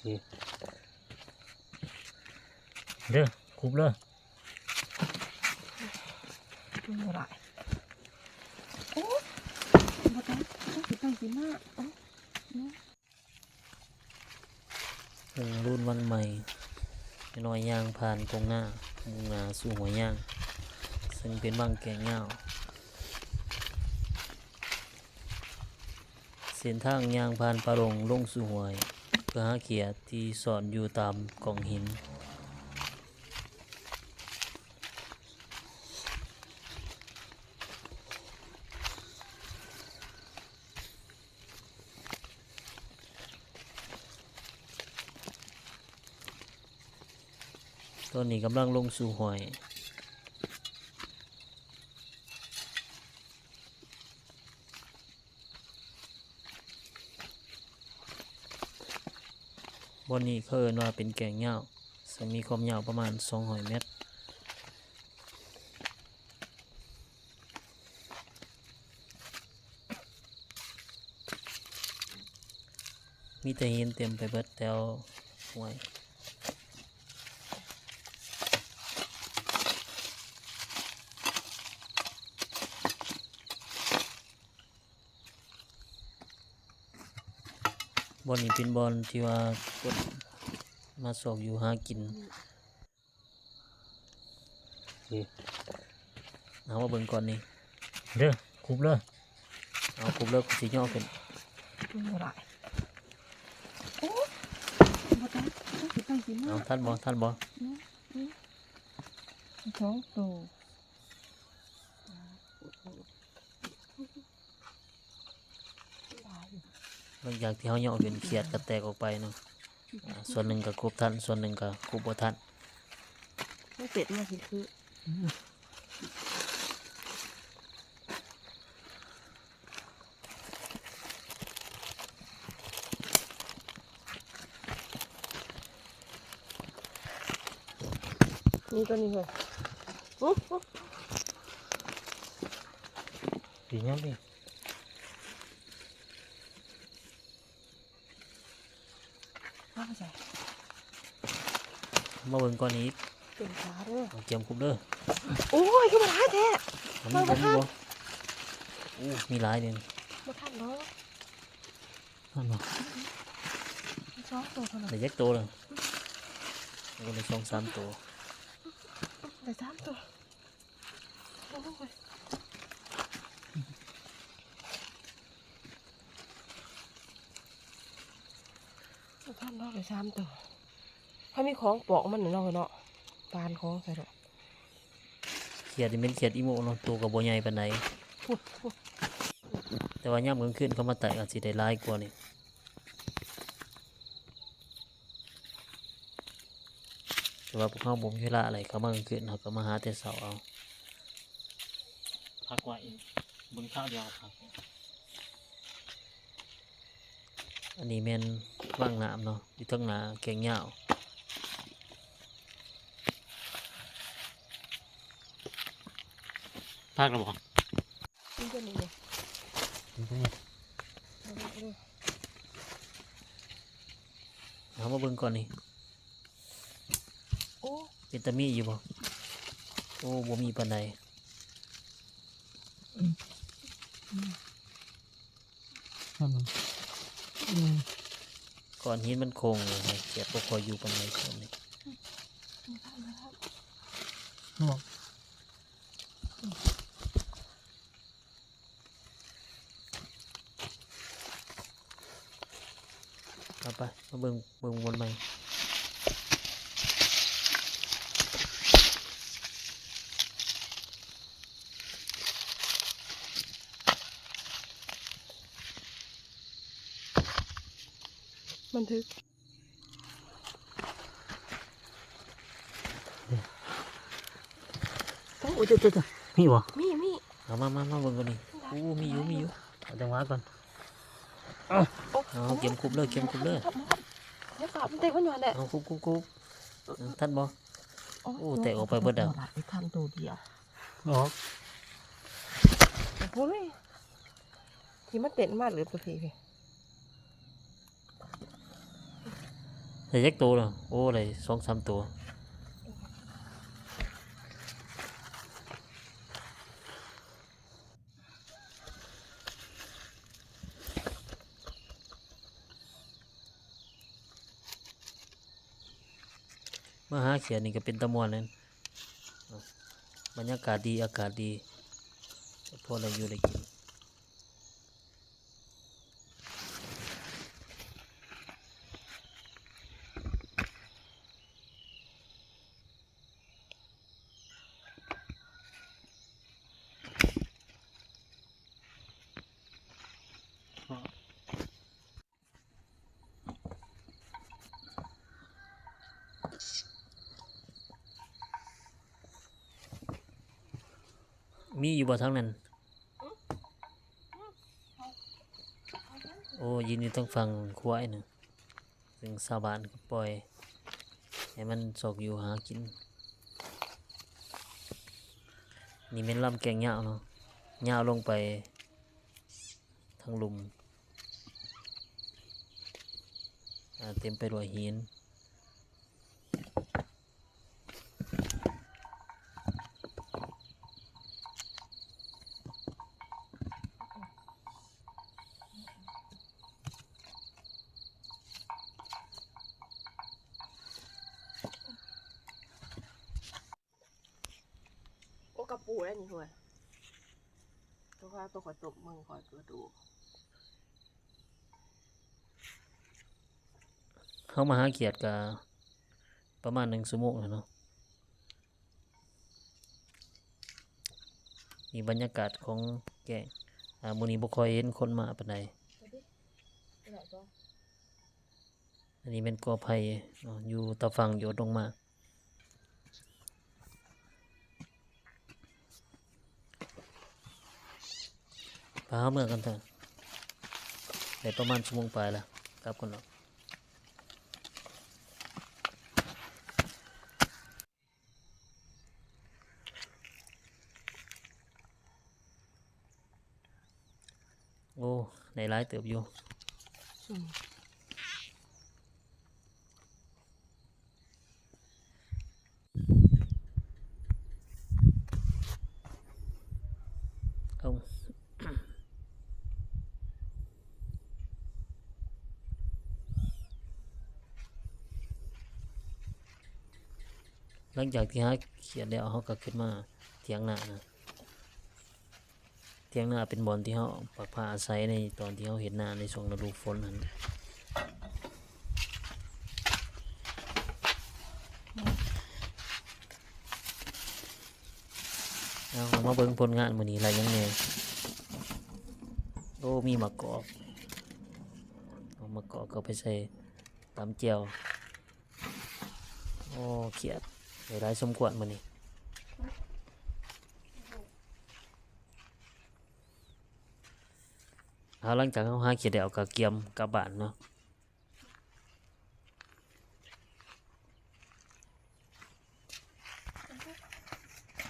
เด้อคุบเลยไม่ไหวโอ้บดได้สิไปสิมารุ่นวันใหม่น้อยย่างผ่านตรงหน้ามุ่งหน้าสู่หัวย่างซึ่งเป็นบางแก่งเงาเส้นทางย่างผ่านปลาลงลงสู่หวยเพื่อหาเขียดที่ซ่อนอยู่ตามกองหินตอนนี้กำลังลงสู่หวยบนนี้เขาเอิ้นว่าเป็นแก่งเงาซึ่งมีความยาวประมาณ200 เมตรมีแต่หินเต็มไปเบิดแถวหวยบอนนี้เป็นบอลที่ว่าคนมาสอกอยู่หากินเอามาเบิ่งก่อนนี่เด้อคุบเลยเอาคุบเลยสิย่อขึ้นไม่ไหวโอ้บดได้สิไปสิมาเอาท่านบ่สองตัวหลังจากที่เขาย่อขึ้นเขียดก็แตกออกไปเนาะส่วนหนึ่งก็คุบท่านส่วนหนึ่งก็คุบบ่ท่านไม่เป็ดมาสิคือนี่ตัวนี้เลยปีนี้ดิมาใส่มาเบิ่งก่อนนี้เป็นขาเด้อเอาเกียมคุบเด้อโอ้ยก็มาท้าแท้มันมีบ่มีหลายเด้อมาทันเนาะท่านบ่สองตัวเท่านั้นได้ยักโตเลยก็ได้2-3 ตัวได้สามตัวโอ้ยท่านเนาะได้สามตัวถ้ามีของปอกมันเนาะปานของใส่เนาะเขียดนี่เป็นเขียดอีโมเนาะตัวก็บ่ใหญ่ปานใดแต่ว่ายามกลางคืนเขามาไต่อาจสิได้หลายกว่านี่แต่ว่าพวกเขาบ่มีเวลาอะไรเขามากลางคืนเขาก็มาหาแต่เช้าเอาพักไว้เบิ่งข้าวเดียวครับอันนี้แม่นว่างน้ำเนาะอยู่ทางหน้าแก่งเหย้าพักแล้วบ่นี่ตัวนี้เลยเอามาเบิ่งก่อนนี่โอ้เป็นตามีอยู่บ่โอ้บ่มีปานใดก่อนหินมันคงเลยเจ็บบ่ค่อยอยู่ปานใดตอนนี้เอาไปมาเบิ่งวนใหม่บันทึกโอ้ยเดี๋ยวมีบ่มีเอามาเบิ่งก่อนนี่โอ้มีอยู่เอาจังหวะก่อนเอาเก็บคุบเลยเดี๋ยวกลับมันเตะมันอยู่แหละเอาคุบท่านบ่โอ้แตกออกไปเบิดแล้วไปทันตัวเดียวออกโอ้ยที่มันเต้นมากหรือตัวพี่ ได้จักตัวเนาะโอ้ได้2-3ตัวมาหาเขียดนี่ก็เป็นตะม่วนเลยบรรยากาศดีอากาศดีพอได้อยู่ได้กินมีอยู่บ่ทั้งนั้นโอ้ยินดีต้องฟังควายนะซึ่งชาวบ้านก็ปล่อยให้มันสอกอยู่หากินนี่เป็นลำแกงยาวเนาะยาวลงไปทางลุมเต็มไปด้วยหินโอ้กระปูได้นี่หัวตัวข้าตัวขอยตบมึงขอยเกิดดู เข้ามาหาเขียดกะประมาณ1 ชั่วโมงแล้วเนาะนี่บรรยากาศของแกงมื้อนี้บ่ค่อยเห็นคนมาปานใดอันนี้เป็นกอไผ่เนาะอยู่ตะฝั่งโยดลงมาพาเมื่อกันเถอะได้ประมาณชั่วโมงปลายแล้วกลับกันเนาะโอ้ได้หลายเติบอยู่เอาหลังจากที่หาเขียดแล้วเขาก็ขึ้นมาเถียงนานะเถียงนาเป็นบอนที่เขาปักผ้าอาศัยในตอนที่เขาเห็นนาในช่วงฤดูฝนนั้นเอามาเบิ่งผลงานมื้อนี้อะไรยังไงโอ้มีมะกอกเอามะกอกก็ไปใส่ตำเจียวโอ้เขียดได้หลายสมควรมื้อนี้หลังจากเขาหาเขียดแล้วก็เกียมกลับบ้านเนาะ